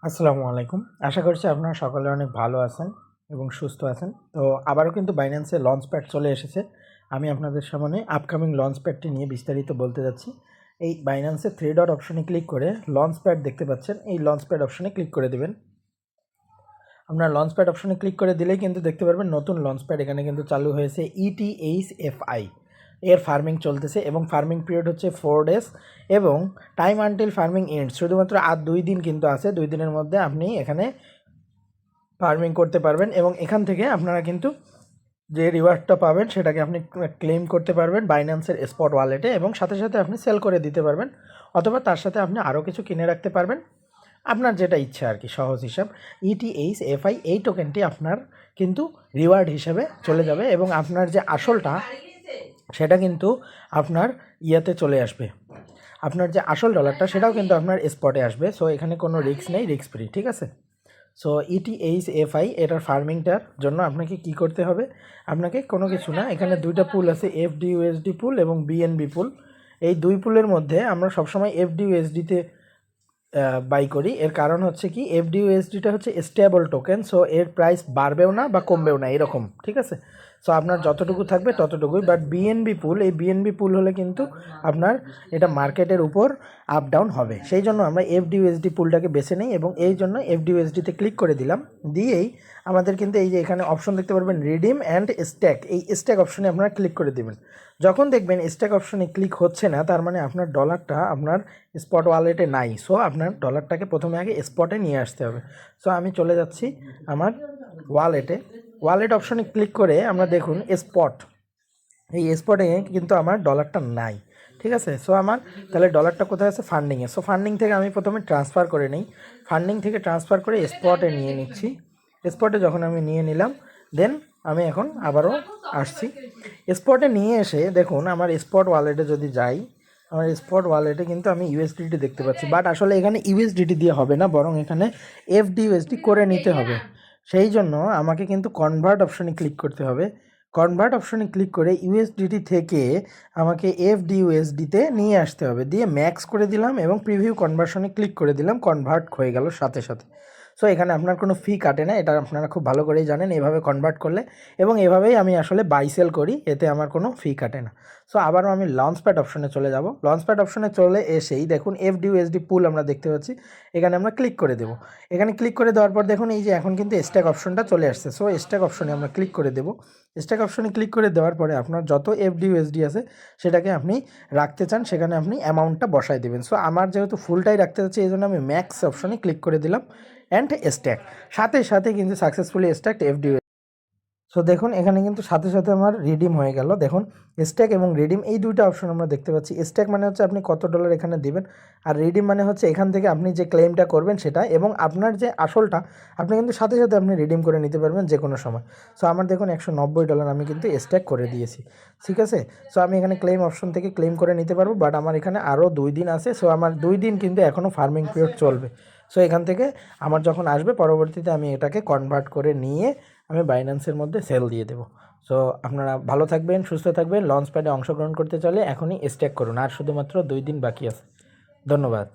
আসসালামু আলাইকুম। আশা করছি আপনারা সকলে অনেক ভালো আছেন এবং সুস্থ আছেন। তো আবারও কিন্তু বাইন্যান্সে লঞ্চ প্যাড চলে এসেছে। আমি আপনাদের সামনে আপকামিং লঞ্চ প্যাডটি নিয়ে বিস্তারিত বলতে যাচ্ছি। এই বাইন্যান্সে থ্রি ডট অপশনে ক্লিক করে লঞ্চ প্যাড দেখতে পাচ্ছেন, এই লঞ্চ প্যাড অপশনে ক্লিক করে দেবেন। আপনার লঞ্চ প্যাড অপশনে ক্লিক করে দিলেই কিন্তু দেখতে পারবেন নতুন লঞ্চ প্যাড এখানে কিন্তু চালু হয়েছে ETHFI এর ফার্মিং চলতেছে এবং ফার্মিং পিরিয়ড হচ্ছে 4 ডেজ এবং টাইম আনটিল ফার্মিং এন্ড, শুধুমাত্র আর 2 দিন কিন্তু আছে। 2 দিনের মধ্যে আপনি এখানে ফার্মিং করতে পারবেন এবং এখান থেকে আপনারা কিন্তু যে রিওয়ার্ডটা পাবেন সেটাকে আপনি ক্লেম করতে পারবেন বাইন্যান্সের স্পট ওয়ালেটে এবং সাথে সাথে আপনি সেল করে দিতে পারবেন, অথবা তার সাথে আপনি আরও কিছু কিনে রাখতে পারবেন, আপনার যেটা ইচ্ছা আর কি। সহজ হিসাব ETHFI এই টোকেনটি আপনার কিন্তু রিওয়ার্ড হিসেবে চলে যাবে এবং আপনার যে আসলটা সেটা কিন্তু আপনার ইয়াতে চলে আসবে। আপনার যে আসল ডলারটা সেটাও কিন্তু আপনার স্পটে আসবে। সো এখানে কোনো রিস্ক নেই, রিস্ক ফ্রি, ঠিক আছে। সো ETHFI এটার ফার্মিংটার জন্য আপনাকে কি করতে হবে? আপনাকে কোনো কিছু না, এখানে দুইটা পুল আছে, FDUSD পুল এবং BNB পুল। এই দুই পুলের মধ্যে আমরা সবসময় FDUSDতে বাই করি। এর কারণ হচ্ছে কি, FDUSDটা হচ্ছে স্টেবল টোকেন, সো এর প্রাইস বাড়বেও না বা কমবেও না, এরকম, ঠিক আছে। সো আপনার যতটুকু থাকবে ততটুকুই। বাট বিএনবি পুল, এই বিএনবি পুল হলে কিন্তু আপনার এটা মার্কেটের উপর আপ ডাউন হবে। সেই জন্য আমরা FDUSD পুলটাকে বেছে নিই এবং এই জন্য FDUSDতে ক্লিক করে দিলাম। দিয়েই আমাদের কিন্তু এই যে এখানে অপশন দেখতে পারবেন রিডিম অ্যান্ড স্ট্যাক, এই স্ট্যাক অপশনে আপনারা ক্লিক করে দেবেন। যখন দেখবেন স্ট্যাক অপশনে ক্লিক হচ্ছে না, তার মানে আপনার ডলারটা আপনার স্পট ওয়ালেটে নাই। সো আপনার ডলারটাকে প্রথমে আগে স্পটে নিয়ে আসতে হবে। সো আমি চলে যাচ্ছি আমার ওয়ালেটে। ওয়ালেট অপশনে ক্লিক করে আমরা দেখুন স্পট, এই স্পটে কিন্তু আমার ডলারটা নাই, ঠিক আছে। সো আমার তাহলে ডলারটা কোথায় আছে? ফান্ডিংয়ে। সো ফান্ডিং থেকে আমি প্রথমে ট্রান্সফার করে নিই, ফান্ডিং থেকে ট্রান্সফার করে স্পটে নিয়ে নিচ্ছি। স্পটে যখন আমি নিয়ে নিলাম, দেন আমি এখন আবারও আসছি স্পটে নিয়ে এসে দেখুন আমার স্পট ওয়ালেটে যদি যাই, আমার স্পট ওয়ালেটে কিন্তু আমি ইউএসডিটি দেখতে পাচ্ছি। বাট আসলে এখানে ইউএসডিটি দিয়ে হবে না, বরং এখানে FDUSD করে নিতে হবে। সেই জন্য আমাকে কিন্তু কনভার্ট অপশনে ক্লিক করতে হবে। কনভার্ট অপশনে ক্লিক করে ইউএসডিটি থেকে আমাকে FDUSDতে নিয়ে আসতে হবে। দিয়ে ম্যাক্স করে দিলাম এবং প্রিভিউ কনভার্সনে ক্লিক করে দিলাম, কনভার্ট হয়ে গেল সাথে সাথে। সো এখানে আপনার কোনো ফি কাটে না, এটা আপনারা খুব ভালো করেই জানেন এভাবে কনভার্ট করলে। এবং এভাবেই আমি আসলে বাই সেল করি, এতে আমার কোনো ফি কাটে না। সো আবারও আমি লঞ্চ প্যাড অপশনে চলে যাব। লঞ্চ প্যাড অপশনে চলে এসেই দেখুন FDUSD পুল আমরা দেখতে পাচ্ছি, এখানে আমরা ক্লিক করে দেবো। এখানে ক্লিক করে দেওয়ার পর দেখুন এই যে এখন কিন্তু স্ট্যাক অপশনটা চলে আসছে। সো স্ট্যাক অপশনে আমরা ক্লিক করে দেবো। স্ট্যাক অপশনে ক্লিক করে দেওয়ার পরে আপনার যত FDUSD আছে সেটাকে আপনি রাখতে চান, সেখানে আপনি অ্যামাউন্টটা বসায় দেবেন। সো আমার যেহেতু ফুলটাই রাখতে চাচ্ছি, এই জন্য আমি ম্যাক্স অপশনে ক্লিক করে দিলাম অ্যান্ড স্ট্যাক। সাথে সাথে কিন্তু সাকসেসফুলি স্ট্যাক FDUSD। সো দেখুন এখানে কিন্তু সাথে সাথে আমার রিডিম হয়ে গেল। দেখুন স্ট্যাক এবং রিডিম এই দুইটা অপশন আমরা দেখতে পাচ্ছি। স্ট্যাক মানে হচ্ছে আপনি কত ডলার এখানে দিবেন, আর রিডিম মানে হচ্ছে এখান থেকে আপনি যে ক্লেমটা করবেন সেটা, এবং আপনার যে আসলটা আপনি কিন্তু সাথে সাথে আপনি রিডিম করে নিতে পারবেন যে কোনো সময়। সো আমার দেখুন $190 আমি কিন্তু স্ট্যাক করে দিয়েছি, ঠিক আছে। সো আমি এখানে ক্লেম অপশন থেকে ক্লেম করে নিতে পারবো, বাট আমার এখানে আরও 2 দিন আছে। সো আমার 2 দিন কিন্তু এখনও ফার্মিং পিরিয়ড চলবে। সো এখান থেকে আমার যখন আসবে পরবর্তীতে আমি এটাকে কনভার্ট করে নিয়ে আমি বাইন্যান্সের মধ্যে সেল দিয়ে দেবো। সো আপনারা ভালো থাকবেন, সুস্থ থাকবেন। লঞ্চ প্যাডে অংশগ্রহণ করতে চলে এখনই স্ট্যাক করুন, আর শুধুমাত্র 2 দিন বাকি আছে। ধন্যবাদ।